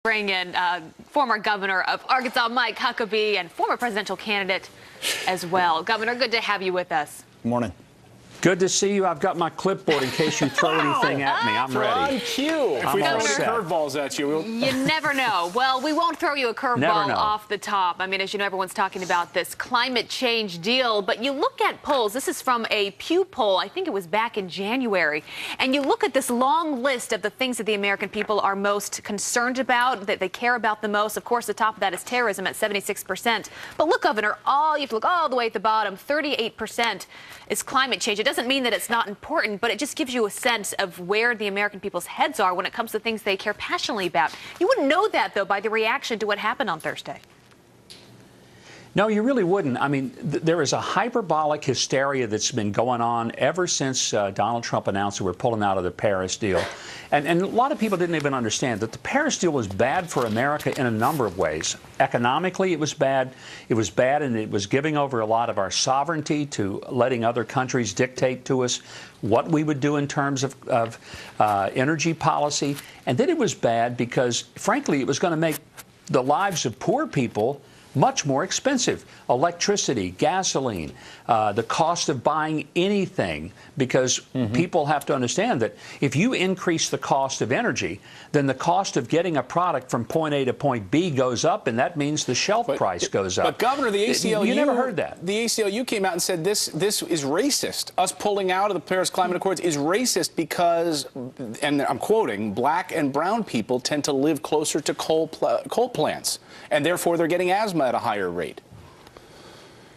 Bring in former governor of Arkansas, Mike Huckabee, and former presidential candidate as well. Governor, good to have you with us. Good morning. Good to see you. I've got my clipboard in case you throw anything at me. I'm ready. On cue. If we throw any curveballs at you, you never know. Well, we won't throw you a curveball off the top. I mean, as you know, everyone's talking about this climate change deal, but you look at polls. This is from a Pew poll. I think it was back in January. And you look at this long list of the things that the American people are most concerned about, that they care about the most. Of course, the top of that is terrorism at 76%. But look, Governor, you have to look all the way at the bottom. 38% is climate change. It doesn't mean that it's not important, but it just gives you a sense of where the American people's heads are when it comes to things they care passionately about. You wouldn't know that, though, by the reaction to what happened on Thursday. No, you really wouldn't. I mean, there is a hyperbolic hysteria that's been going on ever since Donald Trump announced that we're pulling out of the Paris deal. And a lot of people didn't even understand that the Paris deal was bad for America in a number of ways. Economically, it was bad. It was bad, and it was giving over a lot of our sovereignty to letting other countries dictate to us what we would do in terms of energy policy. And then it was bad because, frankly, it was going to make the lives of poor people much more expensive. Electricity, gasoline, the cost of buying anything, because people have to understand that if you increase the cost of energy, then the cost of getting a product from point A to point B goes up, and that means the shelf price goes up. But, Governor, the ACLU... You never heard that. The ACLU came out and said this is racist. Us pulling out of the Paris Climate Accords is racist because, and I'm quoting, black and brown people tend to live closer to coal plants, and therefore they're getting asthma at a higher rate.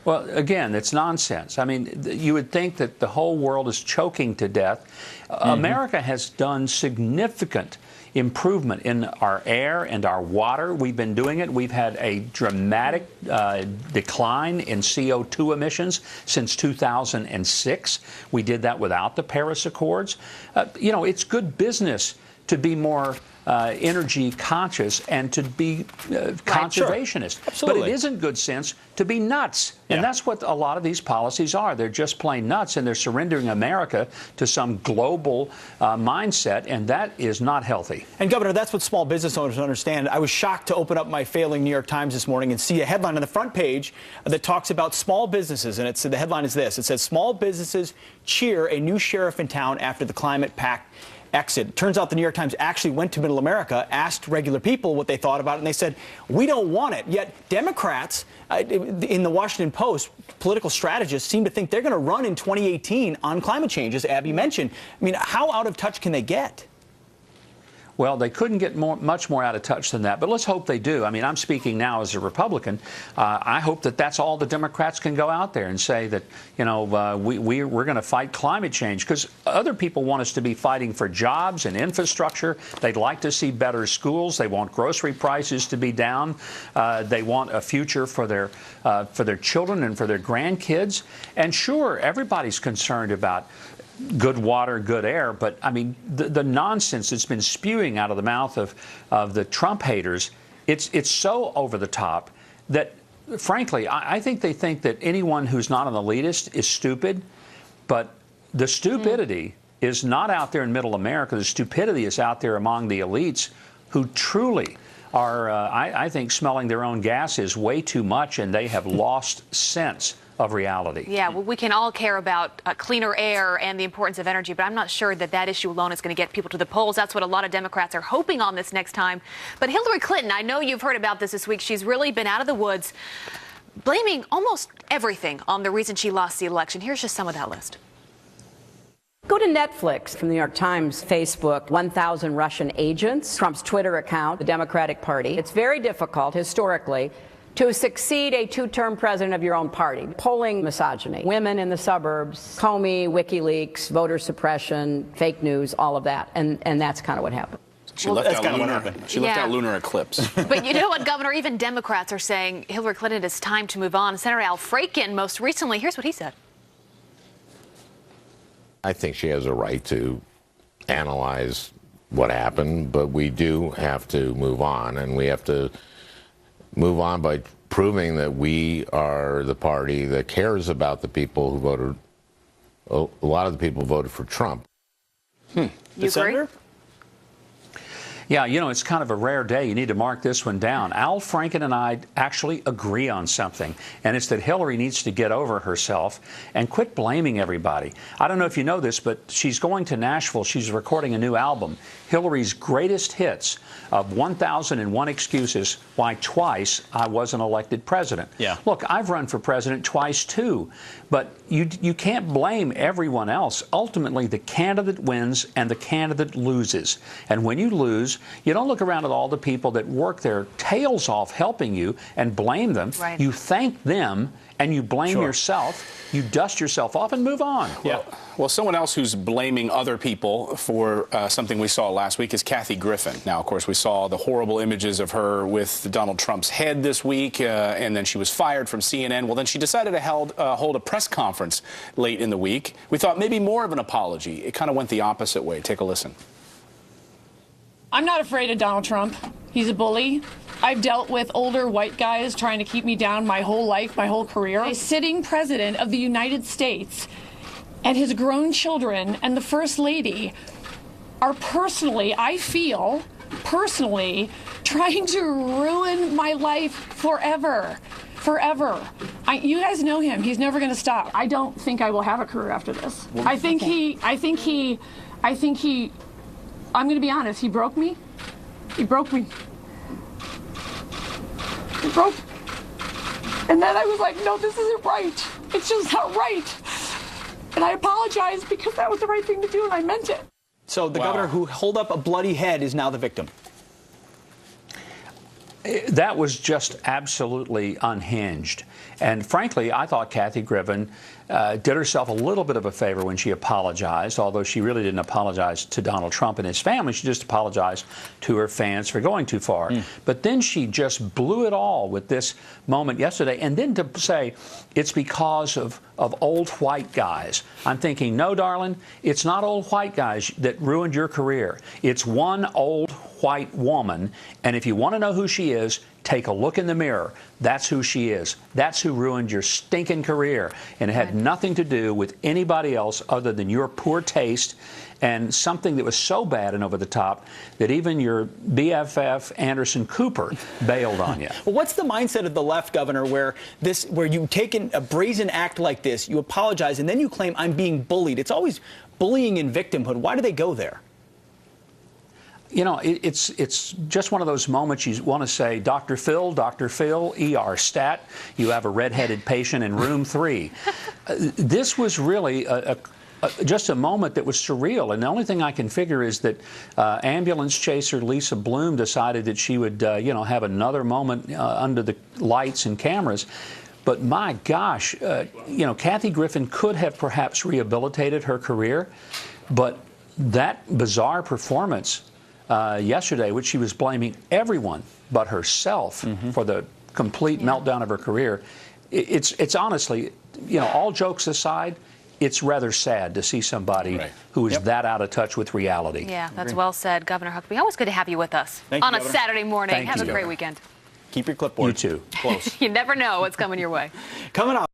Well, again, it's nonsense. I mean, you would think that the whole world is choking to death. America has done significant improvement in our air and our water. We've been doing it. We've had a dramatic decline in CO2 emissions since 2006. We did that without the Paris Accords. You know, it's good business to be more energy conscious and to be conservationist. Sure. But it isn't good sense to be nuts. And that's what a lot of these policies are. They're just plain nuts, and they're surrendering America to some global mindset, and that is not healthy. And, Governor, that's what small business owners understand. I was shocked to open up my failing New York Times this morning and see a headline on the front page that talks about small businesses, and the headline is this. It says, "Small businesses cheer a new sheriff in town after the climate pact exit." Turns out the New York Times actually went to Middle America, asked regular people what they thought about it, and they said, we don't want it. Yet Democrats in the Washington Post, political strategists seem to think they're going to run in 2018 on climate change, as Abby mentioned. I mean, how out of touch can they get? Well, they couldn't get much more out of touch than that, but let's hope they do. I mean, I'm speaking now as a Republican. I hope that that's all the Democrats can go out there and say that, you know, we're going to fight climate change, because other people want us to be fighting for jobs and infrastructure. They'd like to see better schools. They want grocery prices to be down. They want a future for their children and for their grandkids. And sure, everybody's concerned about good water, good air, but I mean, the nonsense that's been spewing out of the mouth of the Trump haters, it's so over the top that, frankly, I think they think that anyone who's not an elitist is stupid, but the stupidity is not out there in Middle America. The stupidity is out there among the elites who truly are, I think, smelling their own gases way too much, and they have lost sense of reality. Yeah, well, we can all care about cleaner air and the importance of energy, but I'm not sure that that issue alone is going to get people to the polls. That's what a lot of Democrats are hoping on this next time. But Hillary Clinton, I know you've heard about this week. She's really been out of the woods, blaming almost everything on the reason she lost the election. Here's just some of that list. Go to Netflix. From the New York Times, Facebook, 1,000 Russian agents, Trump's Twitter account, the Democratic Party. It's very difficult, historically, to succeed a two-term president of your own party. Polling misogyny, women in the suburbs, Comey, WikiLeaks, voter suppression, fake news, all of that. And that's kind of what happened. She left out lunar eclipse. But you know what, Governor? Even Democrats are saying Hillary Clinton, it's time to move on. Senator Al Franken, most recently, here's what he said. I think she has a right to analyze what happened, but we do have to move on, and we have to move on by proving that we are the party that cares about the people who voted. A lot of the people voted for Trump. You agree? Yeah, you know, it's kind of a rare day. You need to mark this one down. Al Franken and I actually agree on something, and it's that Hillary needs to get over herself and quit blaming everybody. I don't know if you know this, but she's going to Nashville. She's recording a new album, Hillary's Greatest Hits of 1001 Excuses Why Twice I Wasn't Elected President. Yeah. Look, I've run for president twice, too, but you can't blame everyone else. Ultimately, the candidate wins and the candidate loses. And when you lose, you don't look around at all the people that work their tails off helping you and blame them. Right. You thank them and you blame yourself. You dust yourself off and move on. Yeah. Well, someone else who's blaming other people for something we saw last week is Kathy Griffin. Now, of course, we saw the horrible images of her with Donald Trump's head this week, and then she was fired from CNN. Well, then she decided to hold a press conference late in the week. We thought maybe more of an apology. It kind of went the opposite way. Take a listen. I'm not afraid of Donald Trump. He's a bully. I've dealt with older white guys trying to keep me down my whole life, my whole career. A sitting president of the United States and his grown children and the First Lady are personally, I feel, personally, trying to ruin my life forever. Forever. You guys know him. He's never going to stop. I don't think I will have a career after this. I'm going to be honest, he broke me. He broke me. He broke. And then I was like, no, this isn't right. It's just not right. And I apologize because that was the right thing to do and I meant it. So the governor who held up a bloody head is now the victim. That was just absolutely unhinged. And frankly, I thought Kathy Griffin did herself a little bit of a favor when she apologized, although she really didn't apologize to Donald Trump and his family. She just apologized to her fans for going too far. But then she just blew it all with this moment yesterday. And then to say it's because of old white guys. I'm thinking, no, darling, it's not old white guys that ruined your career. It's one old white woman. And if you want to know who she is, take a look in the mirror. That's who she is. That's who ruined your stinking career. And it had nothing to do with anybody else other than your poor taste and something that was so bad and over the top that even your BFF Anderson Cooper bailed on you. Well, what's the mindset of the left, Governor, where you take a brazen act like this, you apologize, and then you claim I'm being bullied? It's always bullying and victimhood. Why do they go there? You know, it's just one of those moments you want to say, Dr. Phil, ER stat, you have a redheaded patient in room 3. This was really just a moment that was surreal. And the only thing I can figure is that ambulance chaser Lisa Bloom decided that she would, have another moment under the lights and cameras. But my gosh, Kathy Griffin could have perhaps rehabilitated her career. But that bizarre performance yesterday, which she was blaming everyone but herself for the complete meltdown of her career, it's honestly, all jokes aside, it's rather sad to see somebody who is that out of touch with reality. Yeah, that's well said, Governor Huckabee. Always good to have you with us on a Saturday morning. Have a great weekend. Keep your clipboard. You too. Close. You never know what's coming your way. Coming up.